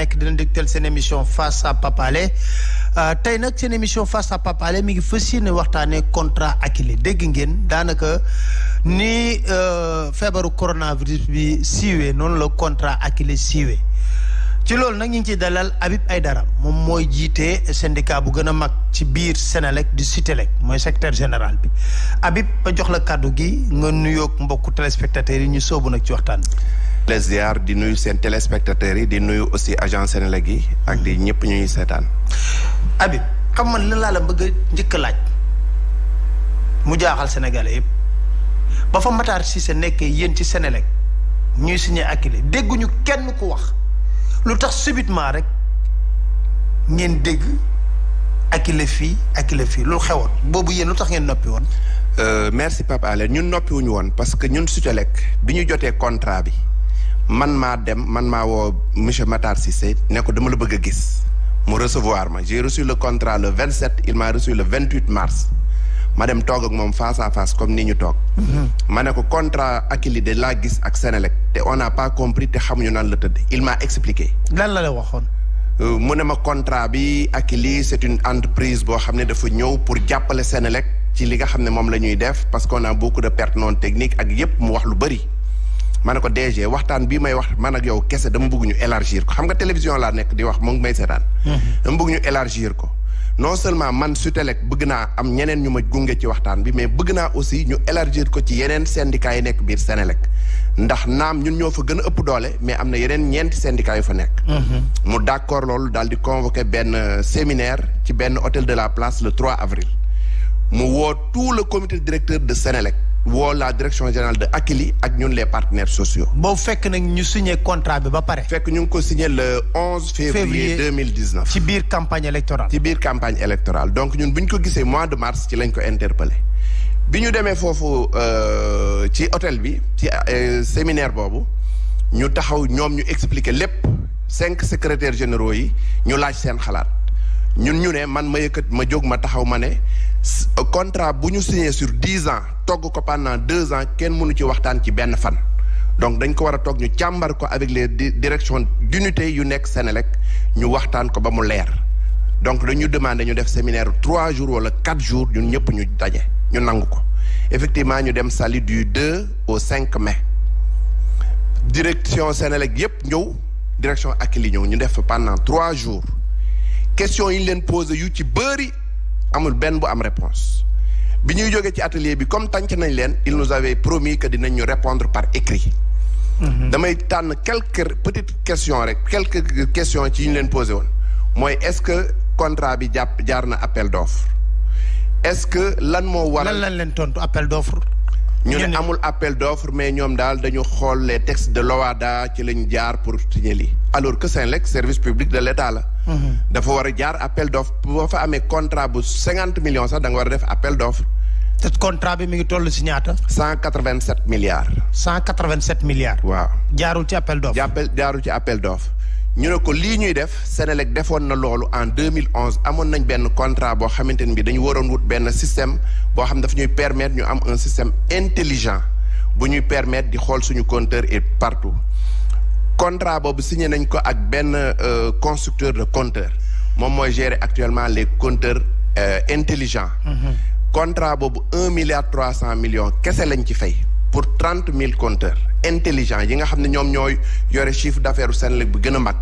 nekk dina dégtal seen émission face à Pape Alé tey nag seen émission face à Pape Alé mi ngi fas yéene waxtaanee contrat Akilee dégg ngeen daanaka ni feebaru coronavirus bi siiwee noonu la contrat Akilee siiwee ci loolu nag ñu ngi ciy dalal Habib Aïdara moom mooy jiite syndicat bu gën a mag ci biir Senelec di Sutelec mooy secrétaire général bi Habib ba jox la kàddu gi nga nuyoog mbokku téléspectateurs yi ñu soobu nag ci waxtaan bi. les ziar di nuyu seen téléspectateurs yi di nuyu aussi agent Senelec yi ak di ñëpp ñuy seetaan. Habib xam man lan laa la bëgg a njëkk a laaj mu jaaxal sénégalais yëpp ba fa Matar Cissé nekkee yéen ci Senelec ñuy signé Akilee dégguñu kenn ku wax. lu tax subitement rek ngeen dégg Akilee fii lu xewoon boobu yéen lu tax ngeen noppi woon. merci Pape Alé ñun noppiwuñu woon parce que ñun Sutelec bi ñu jotee contrat bi man maa woo monsieur Matar Cissé ne ko dama la bëgg a gis mu recevoir ma j'ai reçu le contrat le 27 il m'a reçu le 28 mars ma dem toog ak moom face à face comme ni ñu toog. ma ne ko contrat Akilee de laa gis ak Senelec te on n'a pas compris te xamuñu nan la tëdd il m'a expliqué. lan la waxoon. mu ne ma contrat bi Akilee c'est une entreprise boo xam ne dafa ñëw pour jàppale Senelec ci li nga xam ne moom la ñuy def parce qu'on a beaucoup de pertes non techniques ak yépp mu wax lu bëri. ma ne ko DG waxtaan bii may wax man ak yow kese dama bëgg ñu élargir ko xam nga télévision laa nekk di wax mu ngi may seetaan. dama bëgg ñu élargir ko. non seulement man Sutelec bëgg naa am ñeneen ñu ma gunge ci waxtaan bi mais bëgg naa aussi ñu élargir ko ci yeneen syndicats yi nekk biir Senelec ndax naam ñun ñoo fa gën a ëpp doole mais am na yeneen ñeenti syndicats yu fa nekk. mu d'accord loolu daal di convoquer benn séminaire ci benn hôtel de la Place le 3 avril. mu woo tout le comité directeur de Senelec woo la direction générale de Akilee ak ñun les partenaires sociaux. boobu fekk nag ñu signé contrat bi ba pare. fekk ñu ngi ko signé le 11 février 2019. ci biir campagne électorale. Donc ñun bu ñu ko gisee mois de mars ci lañ ko interpellé. bi ñu demee foofu ci hôtel bi ci séminaire boobu ñu taxaw ñoom ñu expliquer lépp 5 secrétaires généraux yi ñu laaj seen xalaat ñun ñu ne man ma jóg ma taxaw ma ne contrat bu ñu signé sur 10 ans togg ko pendant 2 ans kenn mënu ci waxtaan ci benn fan. donc dañ ko war a toog ñu càmbar ko avec les directions d'unité yu nekk Senelec ñu waxtaan ko ba mu leer donc dañu demander ñu def séminaire 3 jours wala 4 jours ñun ñëpp ñu daje ñu nangu ko effectivement ñu dem Saly du 2 au 5 mai direction Senelec yëpp ñëw direction Akilee ñëw ñu def pendant 3 jours question yi ñu leen posé yu ci bëri amul benn bu am réponse bi ñuy jógee ci atelier bi comme tànc nañ leen il nous avait promis que dinañ ñu répondre par écrit. damay tànn quelques petites questions rek quelques questions ci ñu leen posé woon mooy est-ce que contrat bi jaar na appel d'offre est-ce que lan moo waral lan leen tontu appel d'offre. ñu ne amul appel d'offre mais ñoom daal dañu xool les textes de l'OHADA ci lañ jaar pour signer lii alors que Senelec service public de l'État la. dafa war a jaar appel d'offre boo fa amee contrat bu 50 millions sax da nga war a def appel d'offre. te contrat bi mi ngi toll si ñaata. 187 milliards. 187 milliards. waaw jaarul ci appel d'offre. jaarul ci appel d'offre. ñu ne ko lii ñuy def Senelec defoon na loolu en 2011 amoon nañ benn contrat boo xamante ne bi dañu waroon wut benn système boo xam daf ñuy permettre ñu am un système intelligent bu ñuy permettre di xool suñu compteur et partout. contrat boobu signé nañ ko ak benn constructeur de compteurs moom mooy gérer actuellement les compteurs intelligents. contrat boobu 1,3 milliard kese lañ ci fay pour 30 000 compteurs intelligents yi nga xam ne ñoom ñooy yore chiffre d'affaires u Senelec bu gën a mag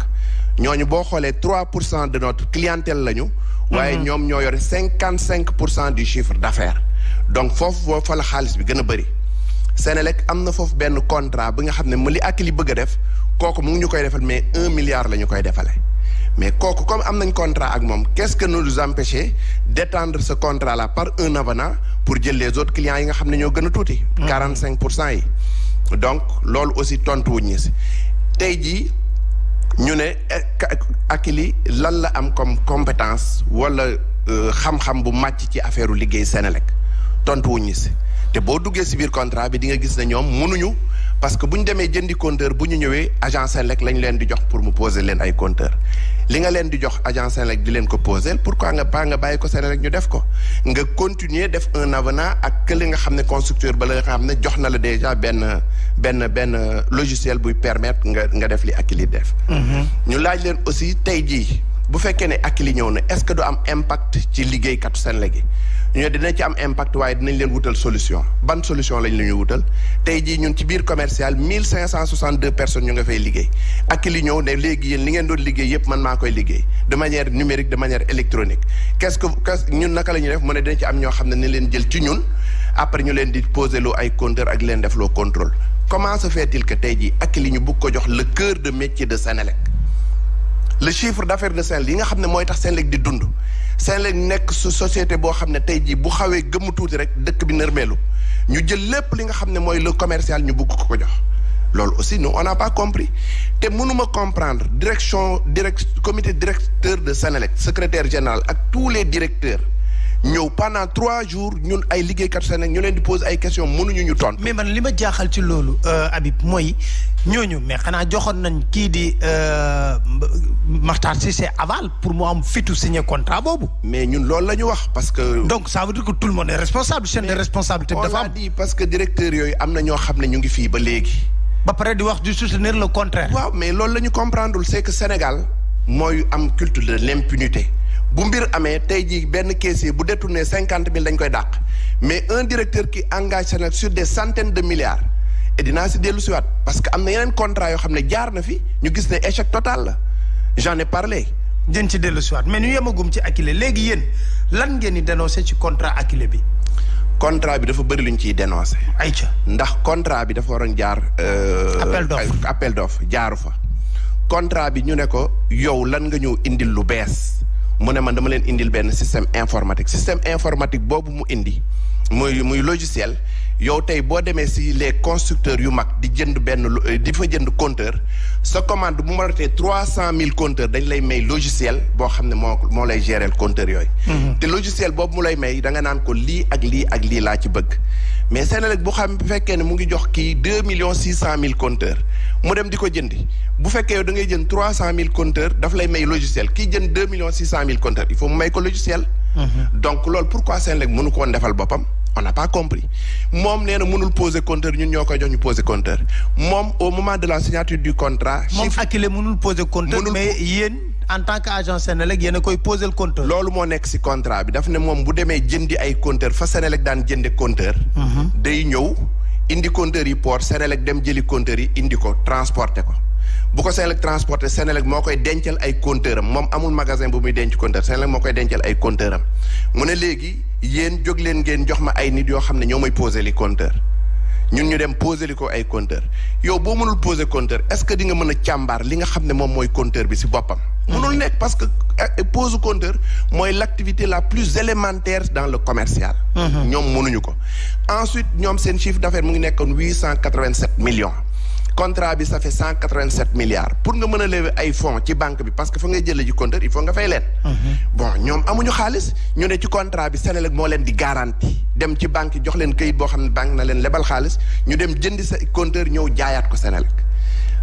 ñooñu boo xoolee 3% de notre clientèle lañu. waaye ñoom ñoo yore 55% du chiffre d'affaires donc foofu fa la xaalis bi gën a bëri. Senelec am na foofu benn contrat bi nga xam ne li Akilee bëgg a def kooku mu ngi ñu koy defal mais 1 milliard la ñu koy defale mais kooku comme am nañ contrat ak moom qu'est-ce que nous empêche d'étendre ce contrat là par un avenant pour jël les autres clients yi nga xam ne ñoo gën a tuuti. 45% yi. donc loolu aussi tontu wuñ ñu si tey jii ñu ne Akilee lan la am comme compétence wala xam-xam bu màcc ci affaire liggéey Senelec tontu wuñ ñu si te boo duggee si biir contrat bi di nga gis ne ñoom mënuñu parce que bu ñu demee jëndi compteur bu ñu ñëwee agent Senelec lañ leen di jox pour mu poser leen ay compteur li nga leen di jox agent Senelec di leen ko poser pourquoi nga bàyyi ko Senelec ñu def ko nga continuer def un avenant ak li nga xam ne constructeur ba la nga xam ne jox na la déjà benn logiciel buy permettre nga def li Akilee def. ñu laaj leen aussi tey jii bu fekkee ne Akilee ñëw na est-ce que du am impact ci liggéeykatu Senelec yi ñu dina ci am impact waaye dinañ leen wutal solution ban solution lañ la ñu wutal tey jii ñun ci biir commercial 1562 personnes ñu nga fay liggéey Akilee ñëw ne léegi yéen li ngeen doon liggéey yépp man maa koy liggéey de manière numérique de manière électronique qu'est-ce que ñun naka la ñuy def mu ne dina ci am ñoo xam ne leen jël ci ñun après ñu leen di poser loo ay compteur ak leen def loo contrôle comment se fait-il que tey jii Akilee ñu bëgg ko jox le cœur de métier de Senelec le chiffre d'affaires de Senelec yi nga xam ne mooy tax Senelec di dund Senelec nekk su société boo xam ne tey jii bu xawee gëmm tuuti rek dëkk bi nërmeelu ñu jël lépp li nga xam ne mooy le commercial ñu bëgg ko jox loolu aussi nous on n'a pas compris te mënuma comprendre comité directeur de Senelec secrétaire général ak tous les directeurs ñëw pendant 3 jours ñun ay liggéeykat Senelec ñu leen di poser ay questions mënuñu ñu tontu. mais man li ma jaaxal ci loolu Habib mooy ñooñu mais xanaa joxoon nañ kii di Makhtar Cissé aval pour mu am fitu signer contrat boobu. mais ñun loolu la ñu wax parce que. donc ça veut dire que tout le monde est responsable chaîne de responsabilité dafa am. on l'a dit parce que directeur yooyu am na ñoo xam ne ñu ngi fii ba léegi. ba pare di wax du soutenir le contraire. waaw mais loolu la ñu comprendre c'est que Sénégal mooy am culture de l'impunité. bu mbir amee tey jii benn caissier bu détourné 50 000 dañ koy dàq mais un directeur qui engage Senelec sur des centaines de milliards et dinaa si dellu siwaat parce que am na yeneen contrat yoo xam ne jaar na fi ñu gis ne échec total la j'en ai parlé. jën ci dellu siwaat mais ñu yemagum ci Akilee léegi yéen lan ngeen di dénoncer ci contrat Akilee bi. contrat bi dafa bëri lu ñu ciy dénoncer. ayca ndax contrat bi dafa waroon jaar. appel d'offre jaaru fa. contrat bi ñu ne ko yow lan nga ñëw indil lu bees. mu ne man dama leen indil benn système informatique boobu mu indi muy logiciel yow tey boo demee si les constructeurs yu mag di jënd di fa jënd compteur sa commande bu ma ratee 300 000 compteurs dañ lay may logiciel boo xam ne moo lay gérer compteur yooyu. te logiciel boobu mu lay may da nga naan ko lii ak lii ak lii laa ci bëgg mais Senelec bu fekkee ne mu ngi jox kii 2,6 millions compteurs mu dem di ko jëndi bu fekkee yow da ngay jënd 300 000 compteurs daf lay may logiciel kii jënd 2,6 millions compteurs il faut mu may ko logiciel. donc loolu pourquoi Senelec mënu ko woon defal boppam on n'a pas compris moom nee na mënul poser compteur ñun ñoo koy jox ñu poser compteur moom au moment de la signature du contrat. moom Akilee mënul poser compteur mais yéen en tant que agent Senelec yéen a koy poser le compteur. loolu moo nekk ci contrat bi daf ne moom bu demee jëndi ay compteur fa Senelec daan jënde compteur. day ñëw indi compteur yi port Senelec dem jëli compteur yi indi ko transporter ko. bu ko Senelec transporté Senelec moo koy dencal ay compteur am moom amul magasin bu muy denc compteur Senelec moo koy dencal ay compteur am mu ne léegi yéen jóg leen ngeen jox ma ay nit yoo xam ne ñoo may poser li compteur ñun ñu dem poser li ko ay compteur yow boo mënul poser compteur est-ce que di nga mën a càmbar li nga xam ne moom mooy compteur bi ci boppam. mënul nekk parce que pose compteur mooy l'activité la plus élémentaire dans le commercial. ñoom mënuñu ko. ensuite ñoom seen chiffre d'affaires mu ngi nekkoon 887 millions. contrat bi ça fait 187 milliards pour nga mën a lever ay fonds ci banque bi parce que fa ngay jëlee ji compteur il faut nga fay leen. bon ñoom amuñu xaalis ñu ne ci contrat bi Senelec moo leen di garantie dem ci banque jox leen këyit boo xam ne banque na leen lebal xaalis ñu dem jëndi sa compteur ñëw jaayaat ko Senelec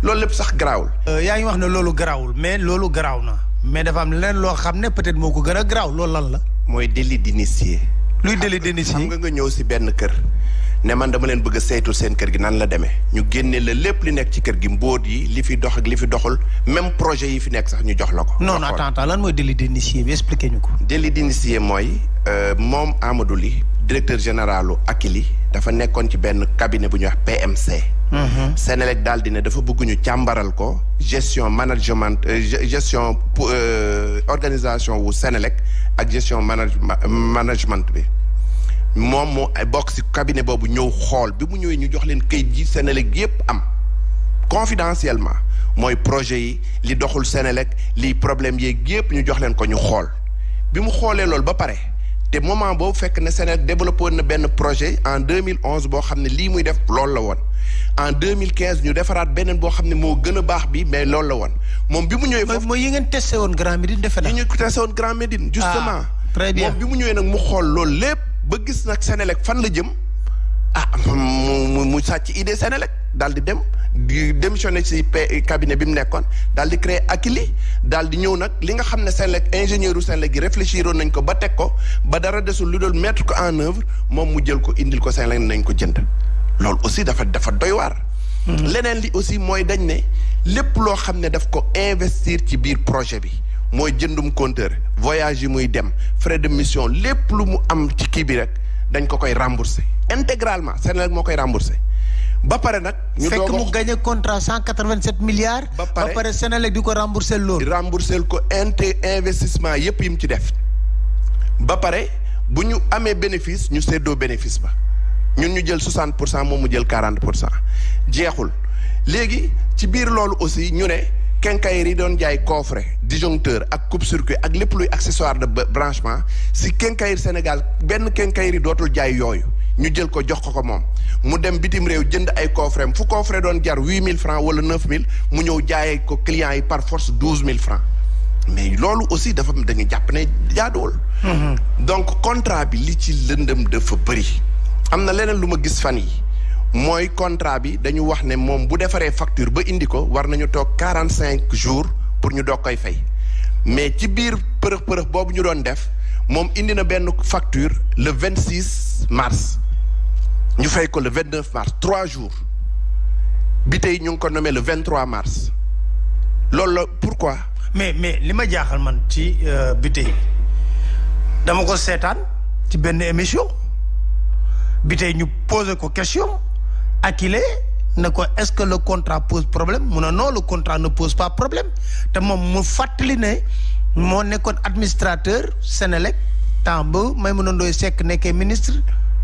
loolu lépp sax garaawul. yaa ngi wax ne loolu garaawul mais loolu garaaw na mais dafa am leneen loo xam ne peut-être moo ko gën a garaaw loolu lan la. mooy délit d'initié. luy délit d'initié xam nga ñëw si benn kër. ne man dama leen bëgg a saytul seen kër gi nan la demee ñu génne la lépp li nekk ci kër gi mbóot yi li fi dox ak li fi doxul même projet yi fi nekk sax ñu jox la ko. non attends lan mooy délit d'initié bi expliqué ñu ko. délit d'initié mooy moom Amadou Ly directeur généralu Akilee dafa nekkoon ci benn cabinet bu ñuy wax PMC. Senelec daal di ne dafa bëgg ñu càmbaral ko gestion organisation wu Senelec ak gestion management bi. moom moo bokk ci cabinet boobu ñëw xool bi mu ñëwee ñu jox leen kayit ji Senelec yépp am confidentiellement mooy projet yi li doxul Senelec li problème yeeg yépp ñu jox leen ko ñu xool bi mu xoolee loolu ba pare te moment boobu fekk ne Senelec développé woon na benn projet en 2011 boo xam ne lii muy def loolu la woon en 2015 ñu defaraat beneen boo xam ne moo gën a baax bi mais loolu la woon moom bi mu ñëwee foofu mooy yi ngeen testé woon Grand Médine defe naa. yi ñu testé woon Grand Médine justement très bien moom bi mu ñëwee nag mu xool loolu lépp ba gis nag Senelec fan la jëm mu sàcc idée Senelec daal di dem di démissionné ci cabinet bi mu nekkoon daal di créer Akilee daal di ñëw nag li nga xam ne Senelec ingénieur u Senelec gi réfléchiroon nañ ko ba teg ko ba dara desul lu doon mettre ko en œuvre moom mu jël ko indil ko Senelec nañ ko jënd loolu aussi dafa doy waar. leneen li aussi mooy dañ ne lépp loo xam ne daf ko investir ci biir projet bi mooy jëndum compteur voyage yi muy dem frais de mission lépp lu mu am ci kii bi rek dañ ko koy rembourser intégralement Senelec moo koy rembourser ba pare nag. ñu fekk mu gagné contrat 187 milliards. ba pare Senelec di ko rembourser loolu. rembourser ko investissement yépp yi mu ci def ba pare bu ñu amee bénéfice ñu séddoo bénéfice ba ñun ñu jël 60% moom mu jël 40% jeexul léegi ci biir loolu aussi ñu ne quincaillerie yi doon jaay coffret disjoncteur ak coupe-circuit ak lépp luy accessoire de branchement si quincaillerie Sénégal benn quincaillerie dootul jaay yooyu ñu jël ko jox ko moom mu dem bitim réew jënd ay coffret fu coffret doon jar 8000 francs wala 9000 mu ñëw jaayee ko clients yi par force 12000 francs mais loolu aussi dafa da nga jàpp ne jaaduwul. donc contrat bi li ci lëndëm dafa bëri. am na leneen lu ma gis fan yi mooy contrat bi dañu wax ne moom bu defaree facture ba indi ko war nañu toog 45 jours pour ñu doog koy fay mais ci biir përëx boobu ñu doon def moom indi na benn facture le 26 mars ñu fay ko le 29 mars 3 jours bi tey ñu ngi ko nommé le 23 mars loolu la pourquoi. mais li ma jaaxal man ci bi tey dama ko seetaan ci benn émission bi tey ñu posé ko question Akilee ne ko est-ce que le contrat pose problème mu ne non le contrat ne pose pas problème te moom mu fàttali ne moo nekkoon administrateur Senelec temps ba Maïmouna Ndoye Seck nekkee ministre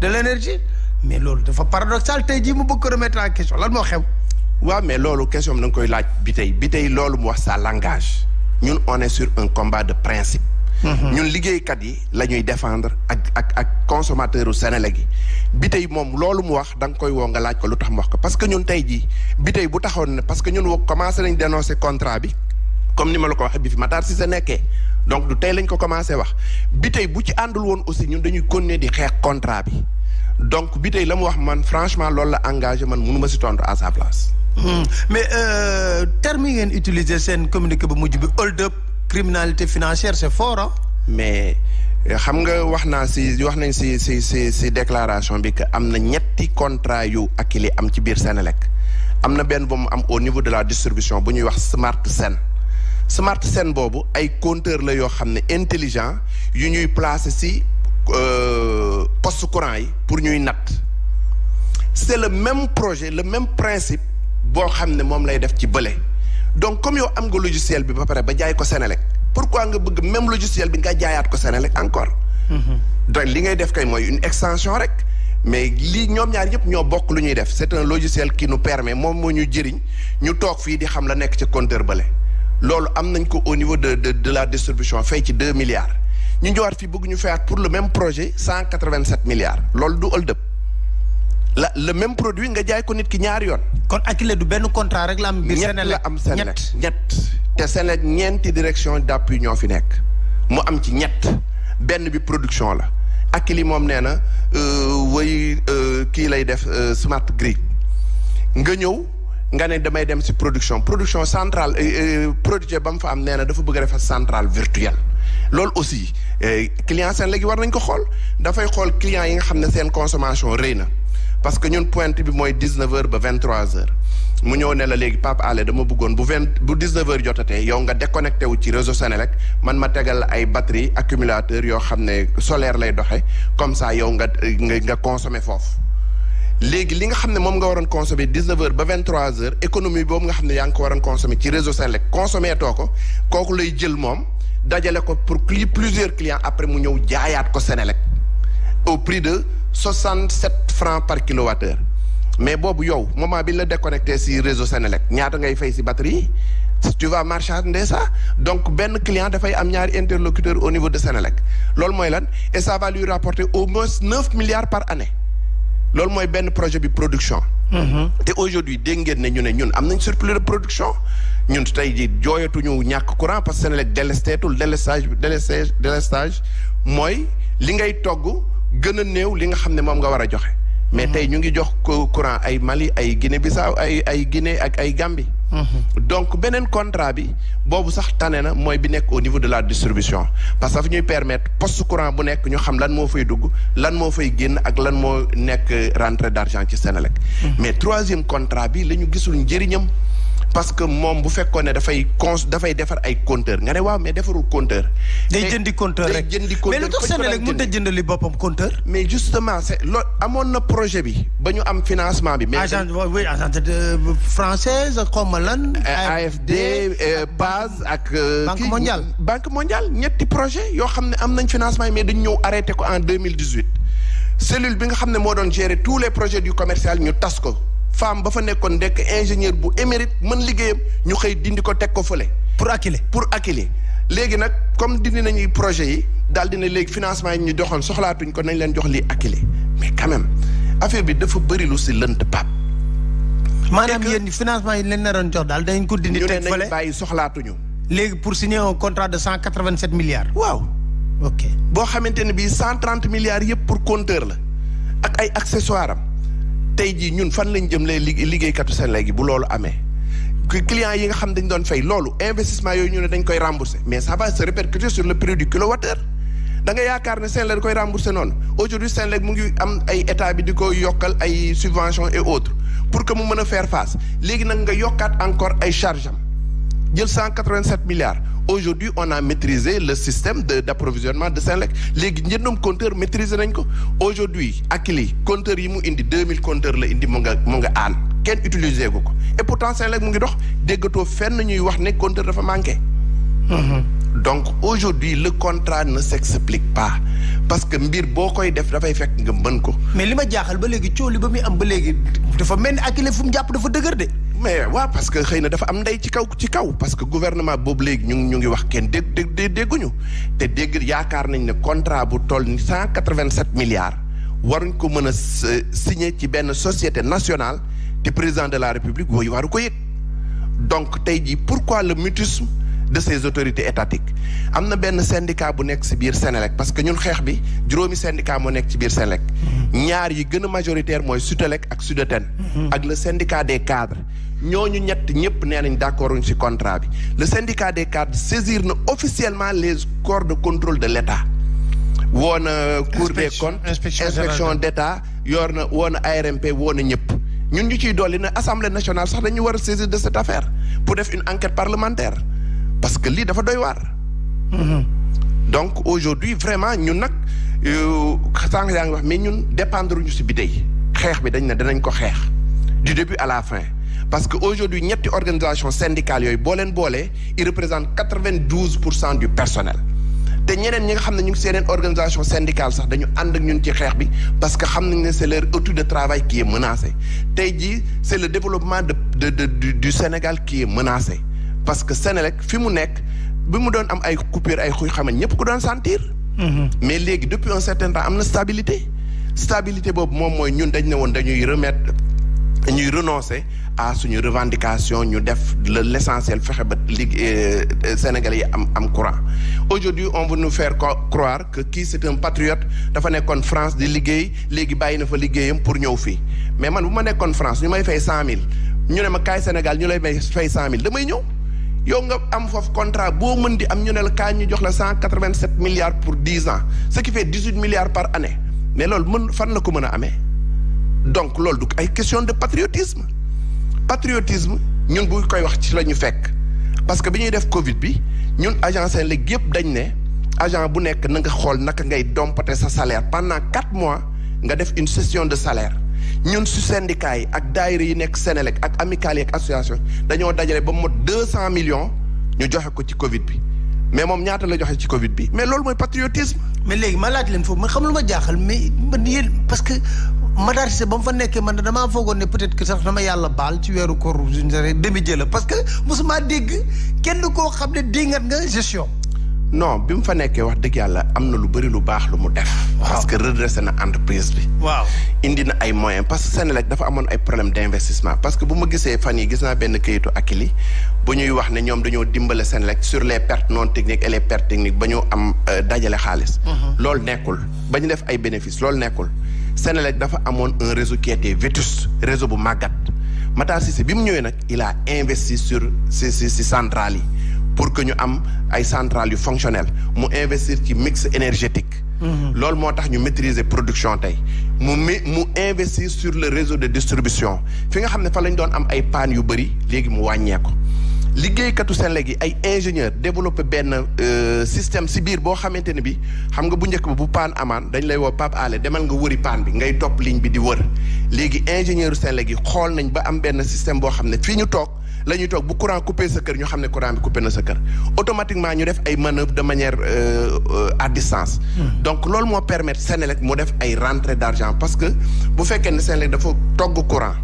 de l'énergie mais loolu dafa paradoxal tey jii mu bëgg ko remettre en question lan moo xew. waaw mais loolu question bi da nga koy laaj bi tey loolu mu wax sa langage ñun on est sur un combat de principe. ñun liggéeykat yi la ñuy défendre ak consommateur u Senelec yi bi tey moom loolu mu wax da nga koy woo nga laaj ko lu tax mu wax ko parce que ñun tey jii bi tey bu taxoon ne parce que ñun commencé nañ dénoncer contrat bi comme ni ma la ko waxee bi fi Matar Cissé nekkee donc du tey lañ ko commencé wax bi tey bu ci àndul woon aussi ñun dañuy continuer di xeex contrat bi donc bi tey la mu wax man franchement loolu la engagé man mënu ma si tontu à sa place. mais terme yi ngeen utiliser seen communiqué bu mujj bi hold up criminalité financière c'est fort hein? mais xam nga wax nañ si déclaration bi que am na ñetti contrat yu Akilee am ci biir Senelec am na benn bu mu am au niveau de la distribution bu ñuy wax Smart Sen boobu ay compteur la yoo xam ne intelligent yu ñuy placer si poste courant yi pour ñuy natt c'est le même projet le même principe boo xam ne moom lay def ci bële donc comme yow am nga logiciel bi ba pare ba jaay ko Senelec pourquoi nga bëgg même logiciel bi nga jaayaat ko Senelec encore. donc li ngay def kay mooy une extension rek mais lii ñoom ñaar yëpp ñoo bokk lu ñuy def c'est un logiciel qui nous permet moom moo ñu jëriñ ñu toog fii di xam la nekk ci compteur bële loolu am nañ ko au niveau de la distribution fay ci 2 milliards ñu ñëwaat fii bëgg ñu fayaat pour le même projet 187 milliards loolu du hold up le même produit nga jaay ko nit ki ñaari yoon. kon Akilee du benn contrat rek la am. biir Senelec la am Senelec ñett te Senelec ñeenti direction d'appui ñoo fi nekk mu am ci ñett benn bi production la Akilee moom nee na kii lay def smart grid nga ñëw nga ne damay dem si production centrale producteur ba mu fa am nee na dafa bëgg a defar centrale virtuelle loolu aussi client Senelec yi war nañ ko xool dafay xool client yi nga xam ne seen consommation rëy na. parce que ñun pointe bi mooy 19h ba 23h mu ñëw ne la léegi Pape Alé dama bëggoon bu 19h jotatee yow nga déconnecté wu ci réseau Senelec man ma tegal la ay batterie accumulateur yoo xam ne solaire lay doxe comme ça yow nga consommer foofu. léegi li nga xam ne moom nga waroon consommer 19h ba 23h économie boobu nga xam ne yaa ngi ko waroon consommer ci réseau Senelec consommer too ko kooku lay jël moom dajale ko pour plusieurs clients après mu ñëw jaayaat ko Senelec au prix de 67 francs par kilowattheure mais boobu yow moment bi la déconnecté si réseau Senelec ñaata ngay fay si batterie tu vas marchander ça donc benn client dafay am ñaari interlocuteur au niveau de Senelec loolu mooy lan et ça va lui rapporter au moins 9 milliards par année loolu mooy benn projet bi production. te aujourd'hui dégg ngeen ne ñun am nañ surplus de production ñun tey jii jooyatuñu ñàkk courant parce que Senelec délestage mooy li ngay togg gën a néew li nga xam ne moom nga war a joxe mais tey ñu ngi jox courant ay Mali ay Guinée-Bissau ay Guinée ak ay Gambie. Donc beneen contrat bi boobu sax tane na mooy bi nekk au niveau de la distribution parce que dafa ñuy permettre poste courant bu nekk ñu xam lan moo fay dugg lan moo fay génn ak lan moo nekk rentrée d'argent ci Senelec. Mais troisième contrat bi la ñu gisul njëriñam parce que moom bu fekkoon ne dafay defar ay compteur nga ne waaw mais defarul compteur. day jëndi compteur rek mais lu tax Senelec mënut a jëndali boppam compteur. mais justement c'est loolu amoon na projet bi ba ñu am financement bi. mais agence française xaw ma lan. AFD base ak. Banque mondiale ñetti projet yoo xam ne am nañ financement yi mais dañu ñëw arrêté ko en 2018. cellule bi nga xam ne moo doon gérer tous les projets du commercial ñu tas ko. femme ba fa nekkoon nekk ingénieur bu émérite mën liggéeyam ñu xëy dindi ko teg ko fële. pour Akilee. léegi nag comme dindi nañuy projet yi daal dina léegi financement yi ñu doxoon soxlaatuñ ko nañ leen jox lii Akilee mais quand même affaire bi dafa bëri lu si lënt Pape. maanaam yéen financement yi leen naroon jox daal dañ ko dindi teg fële ñu ne nañ bàyyi soxlaatuñu. léegi pour signer un contrat de 187 milliards. waaw. ok boo xamante ne bii 130 milliards yëpp pour compteur la ak ay accessoires am. tey jii ñun fan lañ jëm lee liggéeykatu Senelec gi bu loolu amee clients yi nga xam dañ doon fay loolu investissement yooyu ñu ne dañ koy rembourser mais ça va se répercuter sur le prix du kilowattheure da nga yaakaar ne Senelec da koy rembourser noonu aujourd'hui Senelec mu ngi am ay état bi di ko yokkal ay subventions et autres pour que mu mën a faire face léegi nag nga yokkaat encore ay charges am jël 187 milliards aujourd'hui on a maîtrisé le système d'approvisionnement de Senelec léegi njëndum compteur maîtriser nañ ko aujourd'hui Akilee compteur yi mu indi 2000 compteurs la indi mu nga aan kenn utiliser ko et pourtant Senelec mu ngi dox déggatoo fenn ñuy wax ne compteur dafa manqué. Donc aujourd'hui le contrat ne s'explique pas parce que mbir boo koy def dafay fekk nga mën ko. mais li ma jaaxal ba léegi coow li ba muy am ba léegi dafa mel ni Akilee fu mu jàpp dafa dëgër de. mais waaw parce que xëy na dafa am ndey ci kaw parce que gouvernement boobu léegi ñu ngi wax kenn dégguñu te dégg yaakaar nañ ne contrat bu toll ni 187 milliards waruñ ko mën a signer ci benn société nationale te président de la république wooyu waru ko yëg donc tey jii pourquoi le mutisme de ces autorités étatiques am na benn syndicat bu nekk ci biir Senelec parce que ñun xeex bi juróomi syndicat moo nekk ci biir Senelec ñaar yi gën a majoritaire mooy Sutelec ak Sudeten ak le syndicat des cadres ñooñu ñett ñëpp nee nañ d'accord uñ ci contrat bi le syndicat des cadres saisir na officiellement les corps de contrôle de l'État woo na Cour des comptes inspection d'État woo na ARMP woo na ñëpp ñun ñu ciy dolli na Assemblée nationale sax dañu war a saisir de cette affaire pour def une enquête parlementaire parce que lii dafa doy waar. Donc aujourd'hui vraiment ñun nag sànq yaa ngi wax mais ñun dépendre ñu ci bi tey xeex bi dañ ne danañ ko xeex du début à la fin parce que aujourd'hui ñetti organisation syndicale yooyu boo leen boolee ils représentent 92% du personnel te ñeneen ñi nga xam ne ñu ngi seen organisation syndicale sax dañu ànd ak ñun ci xeex bi parce que xam nañ ne c'est leur outil de travail qui est menacé tey jii c'est le développement du Sénégal qui est menacé parce que Senelec fi mu nekk bi mu doon am ay coupure ay xuy xam ne ñëpp ko doon sentir. mais léegi depuis un certain temps am na stabilité boobu moom mooy ñun dañ ne woon dañuy renoncer à suñu revendication ñu def l'essentiel fexe ba Sénégalais yi am courant aujourd'hui on veut nous faire croire que kii c'est un patriote dafa nekkoon France di liggéey léegi bàyyi na fa liggéeyam pour ñëw fii mais man bu ma nekkoon France ñu may fay 100 000 ñu ne ma kaay Sénégal ñu lay may fay 100 000 damay ñëw yow nga am foofu contrat boo mën di am ñu ne la kaay ñu jox la 187 milliards pour 10 ans ce qui fait 18 milliards par année mais loolu fan la ko mën a amee donc loolu du ay question de patriotisme ñun bu koy wax ci la ñu fekk parce que bi ñuy def Covid bi ñun agent Senelec yëpp dañ ne agent bu nekk na nga xool naka ngay dompate sa salaire pendant 4 mois nga def une session de salaire ñun su syndicat yi ak daayira yi nekk Senelec ak amicale yi ak association dañoo dajale ba mot 200 millions ñu joxe ko ci Covid bi mais moom ñaata la joxe ci Covid bi mais loolu mooy patriotisme. mais léegi ma laaj leen foofu man xam lu ma jaaxal mais man yéen parce que Matar Cissé ba mu fa nekkee man damaa foogoon ne peut-être que sax dama yàlla baal ci weeru koor demi jëla parce que mosuma dégg kenn koo xam ne dingat nga gestion. non bi mu fa nekkee wax dëgg yàlla am na lu bëri lu baax lu mu def. parce que redressé na entreprise bi. waaw indi na ay moyens parce que Senelec dafa amoon ay problème d'investissement parce que bu ma gisee fan yi gis naa benn kayitu Akilee bu ñuy wax ne ñoom dañoo dimbale Senelec sur les pertes non techniques et les pertes techniques ba ñu am dajale xaalis. loolu nekkul ba ñu def ay bénéfices loolu nekkul Senelec dafa amoon un réseau qui était vétuste réseau bu màggat Matar Cissé bi mu ñëwee nag il a investi sur si centrales yi pour que ñu am ay centrales yu fonctionnelles mu investir ci mix énergétique loolu moo tax ñu maîtriser production tey mu investir sur le réseau de distribution fi nga xam ne fa lañ doon am ay panne yu bëri léegi mu wàññeeku liggéeykatu Senelec yi ay ingénieur développé benn système si biir boo xamante ne bi xam nga bu njëkk ba bu paan amaan dañ lay woo Pape Alé demal nga wëri paan bi ngay topp ligne bi di wër léegi ingénieur Senelec yi xool nañ ba am benn système boo xam ne fii ñu toog la ñuy toog bu courant coupé sa kër ñu xam ne courant bi coupé na sa kër automatiquement ñu def ay manœuvres de manière à distance donc loolu moo permettre Senelec mu def ay rentrée d'argent parce que bu fekkee ne Senelec dafa togg courant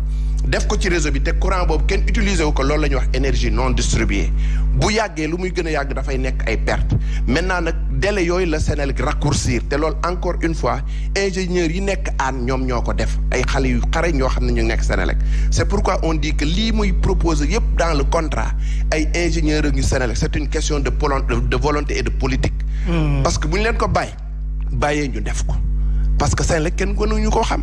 def ko ci réseau bi te courant boobu kenn utiliser wu ko loolu la ñuy wax énergie non distribuée bu yàggee lu muy gën a yàgg dafay nekk ay perte maintenant nag délai yooyu la Senelec raccourcir te loolu encore une fois ingénieurs yi nekk aan ñoom ñoo ko def ay xale yu xarañ ñoo xam ne ñu nekk Senelec c'est pourquoi on dit que lii muy proposer yëpp dans le contrat ay ingénieurs yu Senelec c'est une question de volonté et de politique parce que bu ñu leen ko bàyyee ñu def ko parce que Senelec kenn gënuñu koo xam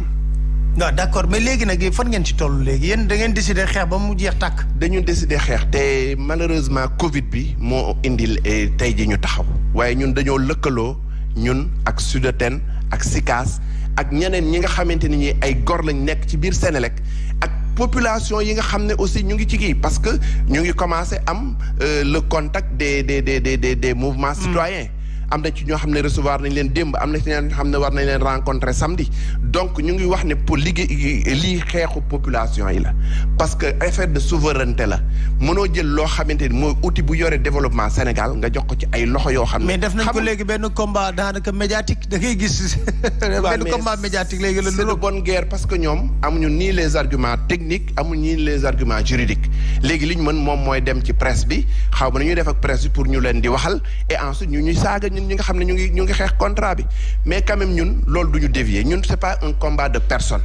non d'accord mais léegi nag fan ngeen ci toll léegi yéen da ngeen décider xeex ba mu jeex tàkk. dañu décider xeex te malheureusement Covid bi moo indil tey ji ñu taxaw waaye ñun dañoo lëkkaloo ñun ak Sudaten ak SICAS ak ñeneen ñi nga xamante ni ñi ay gor lañ nekk ci biir Senelec ak population yi nga xam ne aussi ñu ngi ci kii parce que ñu ngi commencé am le contact des mouvements citoyens. am na ci ñoo xam ne recevoir nañ leen démb am na ci ñoo xam ne war nañ leen rencontrer samedi donc ñu ngi wax ne pour liggéey lii xeexu population yi la parce que affaire de souveraineté la mënoo jël loo xamante ni mooy outil bu yore développement Sénégal nga jox ko ci ay loxo yoo xam ne. mais def nañ ko léegi benn combat daanaka médiatique da ngay gis. benn combat médiatique léegi la. c'est de bonne guerre parce que ñoom amuñu nii les arguments techniques amuñu nii les arguments juridiques léegi li ñu mën moom mooy dem ci presse bi xaw ma na ñuy def ak presse bi pour ñu leen di waxal et ensuite ñu ñuy saaga ñun ñi nga xam ne ñu ngi xeex contrat bi mais quand même ñun loolu du ñu dévier ñun c'est pas un combat de personne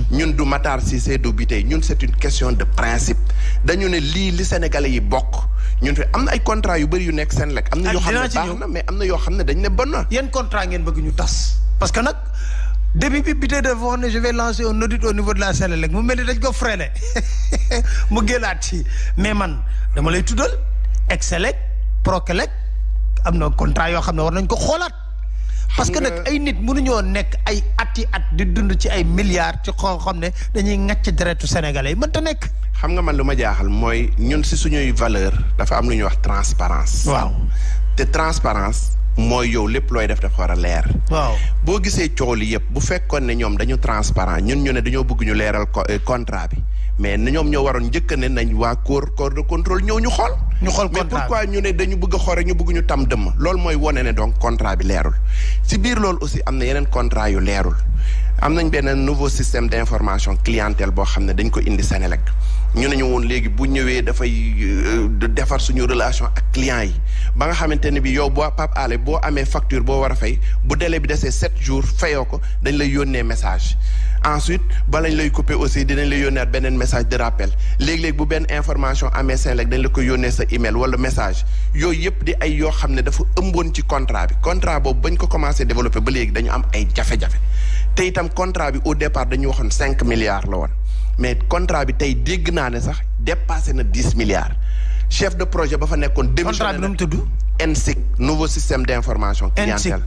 ñun du Matar Cissé du Biteye ñun c'est une question de principe dañu ne lii li Sénégalais yi bokk ñun te am na ay contrat yu bëri yu nekk Senelec am na yoo xam ne baax na mais am na yoo xam ne dañ ne bon na yéen contrat ngeen bëgg ñu tas parce que nag début bi Biteye dafa wax ne je vais lancer un audit au niveau de la Senelec mu mel ni dañ ko freiné mu génnaat ci mais man dama lay tuddal Excelec Procelec am na contrat yoo xam ne war nañ ko xoolaat parce que nag ay nit mënuñoo nekk ay ati at di dund ci ay milliards ci xoo xam ne dañuy ŋàcc deretu sénégalais yi mënta nekk xam nga man lu ma jaaxal mooy ñun si suñuy valeur dafa am lu ñuy wax transparence waaw te transparence mooy yow lépp looy def dafa war a leer waaw boo gisee coow li yëpp bu fekkoon ne ñoom dañu transparent ñun ñu ne dañoo bëgg ñu leeral contrat bi mais ñoom ñoo waroon njëkk ne nañ waa corps de contrôle ñëw ñu xool mais pourquoi ñu ne dañu bëgg a xool rek ñu bëgg ñu tam dëmm loolu mooy wone ne donc contrat bi leerul ci biir loolu aussi am na yeneen contrat yu leerul am nañ benn nouveau système d'information clientèle boo xam ne dañ ko indi Senelec ñu ne ñu woon léegi bu ñëwee dafay defar suñu relation ak clients yi ba nga xamante ne bi yow boo Pape Alé boo amee facture boo war a fay bu délai bi desee 7 jours fayoo ko dañ lay yónnee message ensuite ba lañ lay couper aussi dinañ lay yónnee beneen message de rappel léegi-léegi bu benn information amee Senelec dañ la ko yónnee sa email wala message yooyu yëpp di ay yoo xam ne dafa ëmboon ci contrat bi contrat boobu bañ ko commencé développer ba léegi dañu am ay jafe-jafe te itam contrat bi au départ dañu waxoon 5 milliards la woon mais contrat bi tey dégg naa ne sax dépassé na 10 milliards chef de projet ba fa nekkoon démissionné na contrat bi nu mu tudd NSIC nouveau système d'information clientèle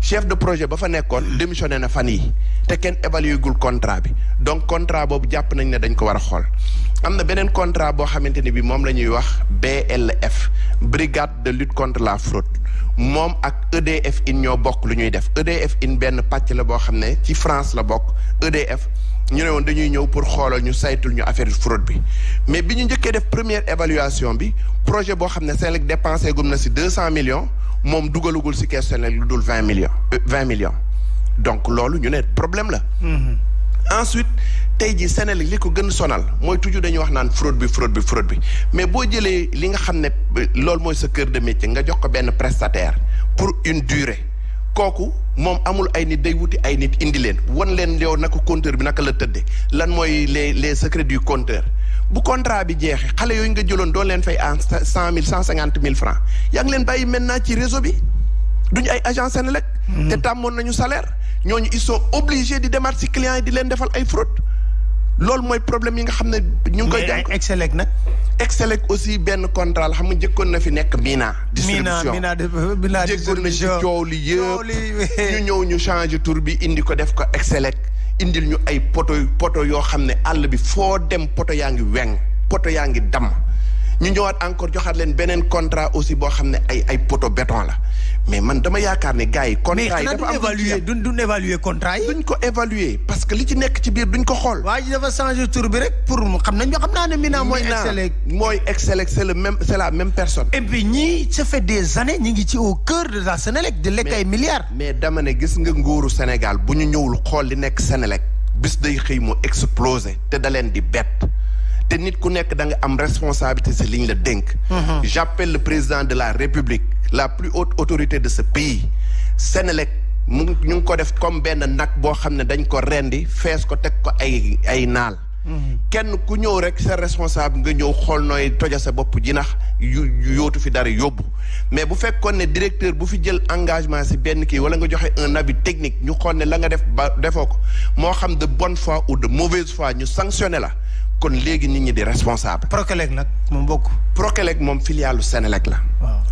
chef de projet ba fa nekkoon démissionné na fan yi te kenn évalué gul contrat bi donc contrat boobu jàpp nañ ne dañ ko war a xool am na beneen contrat boo xamante ne bi moom la ñuy wax BLF brigade de lutte contre la fraude moom ak EDF in ñoo bokk lu ñuy def EDF in benn pàcc la boo xam ne ci France la bokk EDF ñu ne woon dañuy ñëw pour xoolal ñu saytul ñu affaire fraude bi mais bi ñu njëkkee def première évaluation bi projet boo xam ne Senelec dépensé gum na si 200 millions moom dugalugul si kees Senelec lu dul 20 millions donc loolu ñu ne problème la ensuite tey jii Senelec li ko gën sonal mooy toujours dañuy wax naan fraude bi mais boo jëlee li nga xam ne loolu mooy sa cœur de métier nga jox ko benn prestataire pour une durée kooku moom amul ay nit day wuti ay nit indi leen wan leen yow naka compteur bi naka la tëddee lan mooy les secrets du compteur bu contrat bi jeexee xale yooyu nga jëloon doon leen fay en 100 000 150 000 francs yaa ngi leen bàyyi maintenant ci réseau bi duñu ay agent Senelec te tàmmoon nañu salaire ñooñu ils sont obligés di démarrer ci clients yi di leen defal ay fraude loolu mooy problème yi nga xam ne ñu ngi koy jànk. Excelec nag. Excelec aussi benn contrat la xam nga njëkkoon na fi nekk Mina. distribution Mina jëkkoon na ci coow li yëpp ñu ñëw ñu changer tur bi indi ko def ko Excelec indil ñu ay poto yoo xam ne àll bi foo dem poto yaa ngi weng poto yaa ngi damm ñu ñëwaat encore joxaat leen beneen contrat aussi boo xam ne ay poto béton la mais man dama yaakaar ne gars yi. contrat yi dafa am duñ évaluer contrat yi. duñ ko évaluer parce que li ci nekk ci biir duñ ko xool. waa ji dafa changer tur bi rek pour xam naa ne Mina mooy. Excelec mooy Excelec c'est la même personne. et puis ñii ça fait des années ñi ngi ci au cœur de la Sénélec. di lekk ay milliards. mais dama ne gis nga nguuru Sénégal bu ñu ñëwul xool li nekk Sénélec bis day xëy mu exploser te da leen di bett. te nit ku nekk da nga am responsabilité si liñ la dénk. J'appelle le président de la République la plus haute autorité de ce pays Sénélec ñu ngi ko def comme benn nag boo xam ne dañ ko rendi fees ko teg ko ay naal. kenn ku ñëw rek sa responsable nga ñëw xool nooy toja sa bopp jinax yootu fi dara yóbbu mais bu fekkoon ne directeur bu fi jël engagement si benn kii wala nga joxe un avis technique ñu xool ne la nga def ba defoo ko moo xam de bonne foi ou de mauvaise foi ñu sanctionné la kon léegi nit ñi di responsable. Prokelec nag moom bokk. Prokelec moom filialu Sénélec la.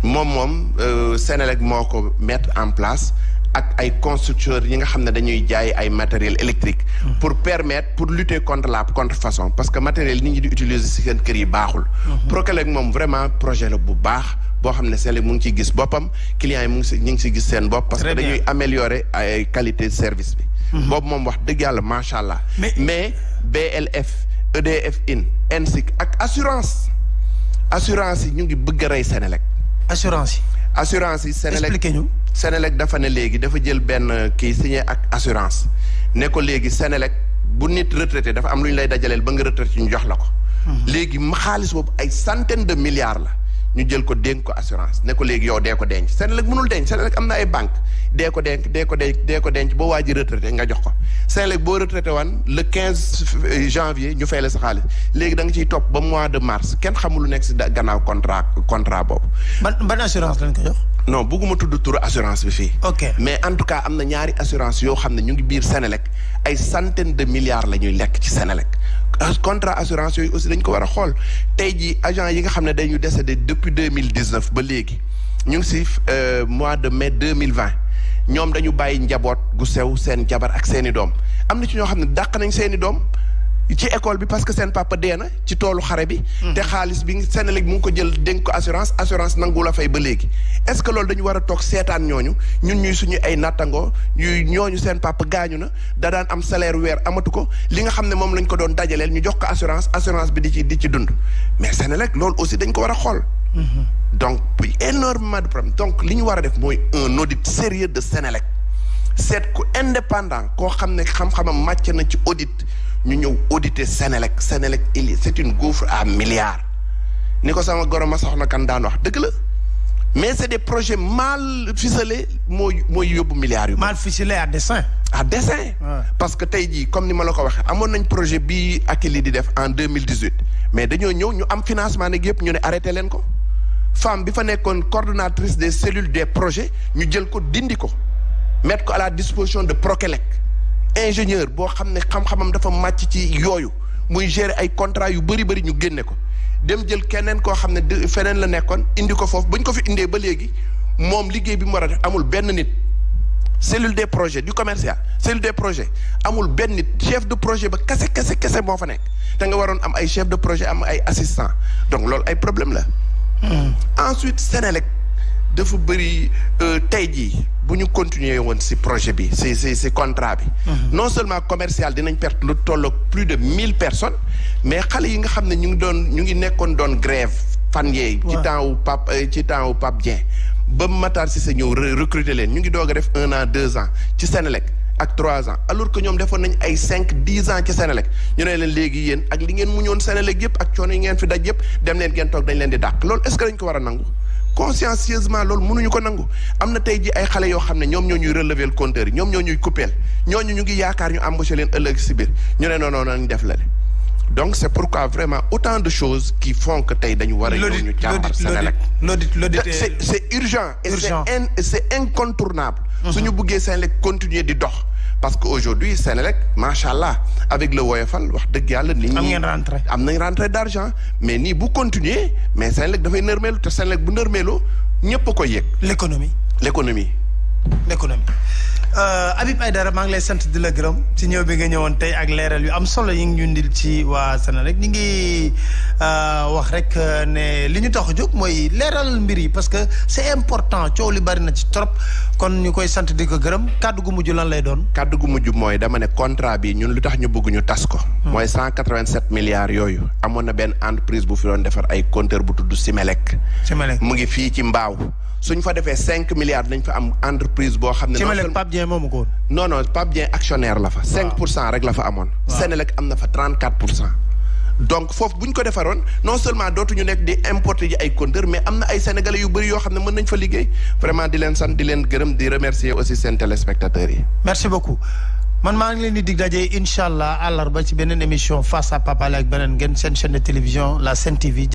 moom Sénélec moo ko mettre en place ak ay constructeurs yi nga xam ne dañuy jaay ay matériel électrique. pour lutter contre la contrefaçon parce que matériel nit ñi di utiliser si seen kër yi baaxul. Prokelec moom vraiment projet la bu baax boo xam ne Sénélec mu ngi ciy gis boppam clients yi ñu ngi si gis seen bopp. parce que dañuy améliorer ay qualité de service bi. boobu moom wax dëgg yàlla macha allah. mais BLF. EDF ENSIC ak assurance yi ñu ngi bëgg a rey Sénélec. assurance yi Sénélec expliqué ñu. Sénélec dafa ne léegi dafa jël benn kii signé ak assurance ne ko léegi Sénélec bu nit retraité dafa am lu ñu lay dajaleel ba nga retraité ñu jox la ko. léegi xaalis boobu ay centaine de milliards la ñu jël ko dénk ko assurance ne ko léegi yow dee ko denc Sénélec mënul denc Sénélec am na ay banque dee ko denc ba waa ji retraité nga jox ko Sénélec boo retraité wan le 15 janvier ñu fay la sa xaalis léegi da nga ciy topp ba mois de mars kenn xamul lu nekk si gannaaw contrat boobu. ban assurance lañ ko jox. non bugguma tudd turu assurance bi fii. ok mais en tout cas am na ñaari assurance yoo xam ne ñu ngi biir Sénélec ay centaines de milliards la ñuy lekk ci Sénélec. contrat assurance yooyu aussi dañ ko war a xool tey jii agent yi nga xam ne dañu décédé depuis 2019 ba léegi ñu ngi si mois de mai 2020 ñoom dañu bàyyi njaboot gu sew seen jabar ak seeni doom am na ci ñoo xam ne dàq nañ seeni doom ci école bi parce que seen papa dee na ci toolu xare bi. te xaalis bi Sénélec mu ngi ko jël dénk ko assurance nangu la fay ba léegi. est-ce que loolu dañu war a toog seetaan ñooñu ñun ñuy suñu ay nattangoo ñooñu seen papa gaañu na da daan am salaire weer amatu ko li nga xam ne moom lañ ko doon dajaleel ñu jox ko assurance bi di ci dund mais Sénélec loolu aussi dañ ko war a xool. donc énormément de problèmes donc li ñu war a def mooy un audit sérieux de Sénélec seet ku indépendant koo xam ne xam-xamam màcc na ci audit. ñu ñëw auditer Sénélec c'est une gouffre à milliards ni ko sama goro ma soxna kan daan wax dëgg la mais c'est des projets mal ficelés mooy yóbbu milliards yu. mal ficelés à dessein. parce que tey jii comme ni ma la ko waxee amoon nañ projet bii Akilee di def en 2018 mais dañoo ñëw ñu am financement nag yëpp ñu ne arrêté leen ko femme bi fa nekkoon coordonnatrice des cellules des projets ñu jël ko dindi ko mettre ko à la disposition de Prokelec. ingénieur boo xam ne xam-xamam dafa màcc ci yooyu muy gérer ay contrat yu bëri ñu génne ko dem jël keneen koo xam ne feneen la nekkoon indi ko foofu ba ñu ko fi indee ba léegi moom liggéey bi mu war a def amul benn nit cellule des projets du commercial cellule des projets amul benn nit chef de projet ba kese moo fa nekk te nga waroon am ay chef de projet am ay assistant donc loolu ay problème la ensuite Sénélec dafa bëri tey jii bu ñu continuer woon ci projet bi ci contrat bi. non seulement commercial dinañ perte lu tolloog plus de 1000 personnes mais xale yi nga xam ne ñu ngi nekkoon doon grève fan yeey ci temps wu Pape Dieng ba Matar Cissé ñëw recruter leen ñu ngi doog a def 1 an 2 ans ci Sénélec ak 3 ans alors que ñoom defoon nañ ay 5-10 ans ci Sénélec ñu ne leen léegi yéen ak li ngeen muñoon Sénélec yëpp ak coono yi ngeen fi daj yëpp dem leen ngeen toog dañ leen di dàq loolu est-ce que dañ ko war a nangu. consciencieusement loolu mënuñu ko nangu am na tey ji ay xale yoo xam ne ñoom ñoo ñuy relever le compteur yi ñoom ñoo ñuy couper ñooñu ñu ngi yaakaar ñu embaucher leen ëllëg si biir ñu ne non nañ def la donc c'est pourquoi vraiment autant de choses qui font que tey dañu war a ñëw ñu càmbar Sénélec c'est urgent et c'est incontournable suñu buggee Sénélec continuer di dox parce que aujourd'hui Senelec macha allah avec le woyofal wax dëgg yàlla nit ñi am ngeen rentrée am nañ rentrée d'argent mais nii bu continuer mais Senelec dafay nërmeelu te Senelec bu nërmeelu ñëpp a koy yëg. l'économie. Habib Aïdara maa ngi lay sant di la gërëm ci ñëw bi nga ñëwoon tey ak leeral yu am solo yi ngi ñu ndil ci waa Senelec ñu ngi wax rek ne li ñu tax a jóg mooy leeral mbir yi parce que c'est important coow li bari na ci trop kon ñu koy sant di ko gërëm kàddu gu mujj lan lay doon. kàddu gu mujj mooy dama ne contrat bi ñun lu tax ñu bëgg ñu tas ko. mooy 187 milliards yooyu amoon na benn entreprise bu fi doon defar ay compteur bu tudd Simelec. mu ngi fii ci Mbaaw. suñ fa defee 5 milliards dañ fa am entreprise boo xam ne. Simelec Pape Dieng moomu ko woon. non Pape Dieng actionnaire la fa. 5% rek la fa amoon. Senelec am na fa 34%. donc foofu bu ñu ko defaroon non seulement dootuñu nekk di importer ji ay compteurs mais am na ay sénégalais yu bëri yoo xam ne mën nañ fa liggéey vraiment di leen sant di leen gërëm di remercier aussi seen téléspectateurs yi. merci beaucoup. man maa ngi leen di dig daje incha allah àllarba ci beneen émission face à Pape Alé ak beneen ngeen seen chaîne de télévision la Sen TV.